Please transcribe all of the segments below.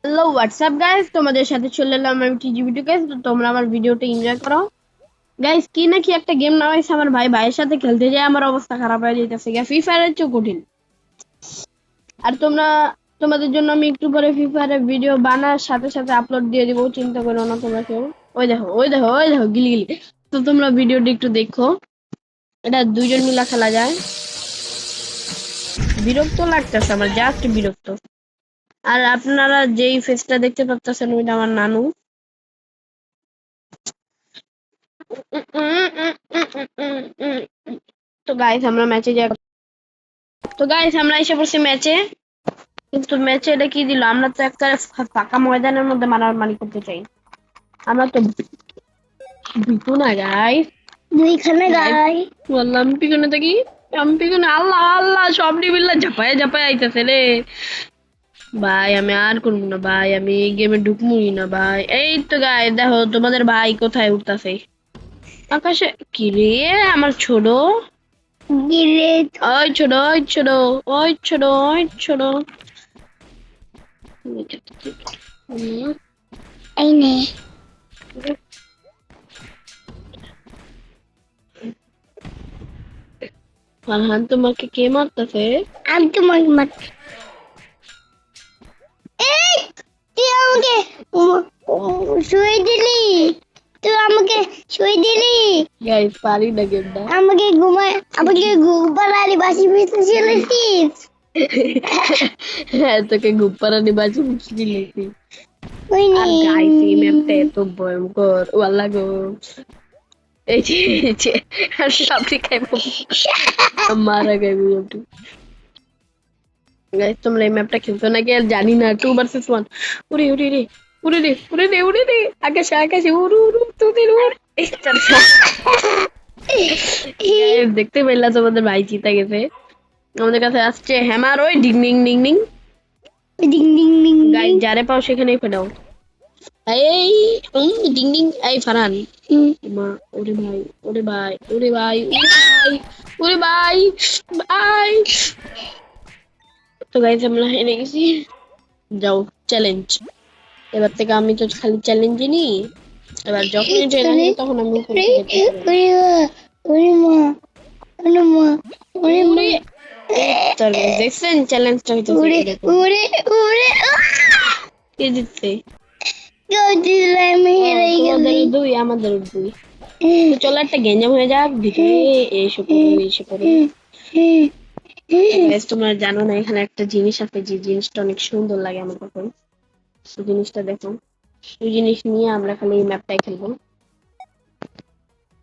Hello WhatsApp guys, তোমাদের সাথে চলে এলাম আমি টিজি ভিডিও গাইস। তো তোমরা আমার ভিডিওটা এনজয় করো গাইস। কি নাকি একটা গেম নামাইছে আমার ভাইয়ের সাথে খেলতে যায় আমার অবস্থা খারাপ হয়ে যাইতেছে। ফ্রি ফায়ারের চেয়ে কঠিন। আর তোমাদের জন্য আমি একটু পরে ফ্রি ফায়ারের ভিডিও বানার সাথে সাথে আপলোড দিয়ে দিব, চিন্তা করো না তোমরা কেউ। ওই দেখো গিলি গিলি। তো তোমরা ভিডিওটা একটু দেখো, এটা দুইজন মিলা খেলা যায়। বিরক্ত লাগতেছে আমার, জাস্ট বিরক্ত। আর আপনারা যেই ফেসটা দেখতে পাচ্ছেন ওইটা আমার নানু। তো গাইস আমরা ম্যাচে যাই। তো গাইস আমরা এসে পড়ছি ম্যাচে। কিন্তু ম্যাচে এটা কি দিল, আমরা তো একটা ফাঁকা ময়দানের মধ্যে মারামারি করতে চাই। আমরা তো ভিতু না গাইস। দুইখানে গাই বললাম পিছনে থাকি, আমি পিছনে। আল্লাহ আল্লাহ, সব নিবিল্লা ঝাপায় ঝাপায় আইতেছে রে ভাই। আমি আর করবো না ভাই, আমি এই গেমে ঢুকবই না ভাই। এই তো গাই দেখো তোমাদের ভাই কোথায় উঠতাছে আকাশে। কি রে আমার ছোট, গিরে ওই ছোট ওই ছোট ওই ছোট ওই ছোট। এই নে ফারহান তোমাকে কে মারতেছে? আমি তোমার মাত এই তুই আমাকে শুয়ে দিলি, তুই আমাকে শুয়ে দিলি, গাইস পারি না গেমটা। আমাকে ঘুমালি বাসি ভিতরে চলেছিস। হ্যাঁ তোকে গুপ্পারানি বাজি দিয়েছি। ওই নে আর গাইস এই ম্যাপটা এত ভয়ঙ্কর, ওয়াল্লা গো। এই যে আর সাপে খাইবো, মারা গাইবো একটু। গাইস তোমরা এই ম্যাপটা খেলছো নাকি আর জানি না। 2 vs 1। উড়ে উড়ে রে, উড়ে রে আকাশে আকাশে উড়ু উড়ু তোদের উড়। এই চল। Guys, দেখতে পেলা তোমাদের ভাই জিতে গেছে। আমাদের কাছে আসছে হ্যামার, ওই ding ding ding ding. Ding ding ding guys ding. যারে পাও সেখানেই ফেটাও। এই ডিং ডিং। এই ফারহান, মা, ওরে ভাই ওরে ভাই ওরে ভাই ওরে ভাই ওরে ভাই ভাই। তো গাইস আমরা হেরে গেছি। যাও চ্যালেঞ্জ। এবার থেকে আমি তো খালি চ্যালেঞ্জই নি। এবার যখনই ট্রেন ওরে আসবে তখন আমি উপর ওরে থেকে দেখে নেবো। ওরে ওরে মা ওরে মা ওরে মা উড়ে। এই তো গাইস দেখছেন চ্যালেঞ্জটা হইতেছে ওরে এরকম। ওরে ওরে কে জিতছে? আমি ও হেরে তোমাদের গেছি। দুই আমাদের দুই। তো চলো একটা গেঞ্জাম হয়ে যাক ভিতরে। এসে পড়ো এসে পড়ো। গাইস তোমরা জানো না এখানে একটা জিনিস আছে, যে জিনিসটা অনেক সুন্দর লাগে আমার কাছে। সেই জিনিসটা দেখো। সেই জিনিস নিয়ে আমরা খালি এই ম্যাপটাই খেলবো।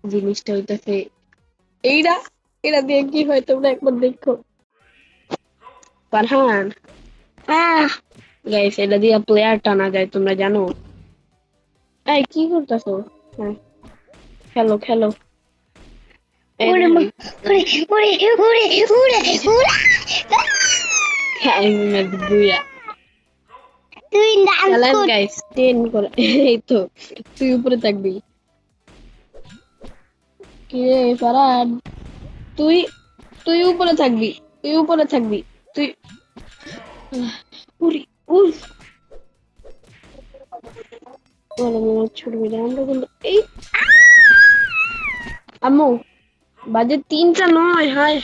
জিনিসটা হইতেছে এইটা। এটা দিয়ে কি হয় তোমরা একবার দেখো। ফারহান, গাইস এটা দিয়ে প্লেয়ার টানা যায়, তোমরা জানো? এই কি করতেছো? হ্যাঁ খেলো খেলো। এই ওরে মা দেখেন। ওরে ওরে ওরে ওরে ওরে বুয়া তুই ডান্স চ্যালেঞ্জ কর। গাইস 10 করে। এই তো তুই উপরে থাকবি। কি রে ফারহান, তুই তুই উপরে থাকবি, তুই উপরে থাকবি। তুই উরি উফ। বলো আমার ছোট মেয়ে আমরা কিন্তু এই আম্মু বাজে 3টা 9। হায়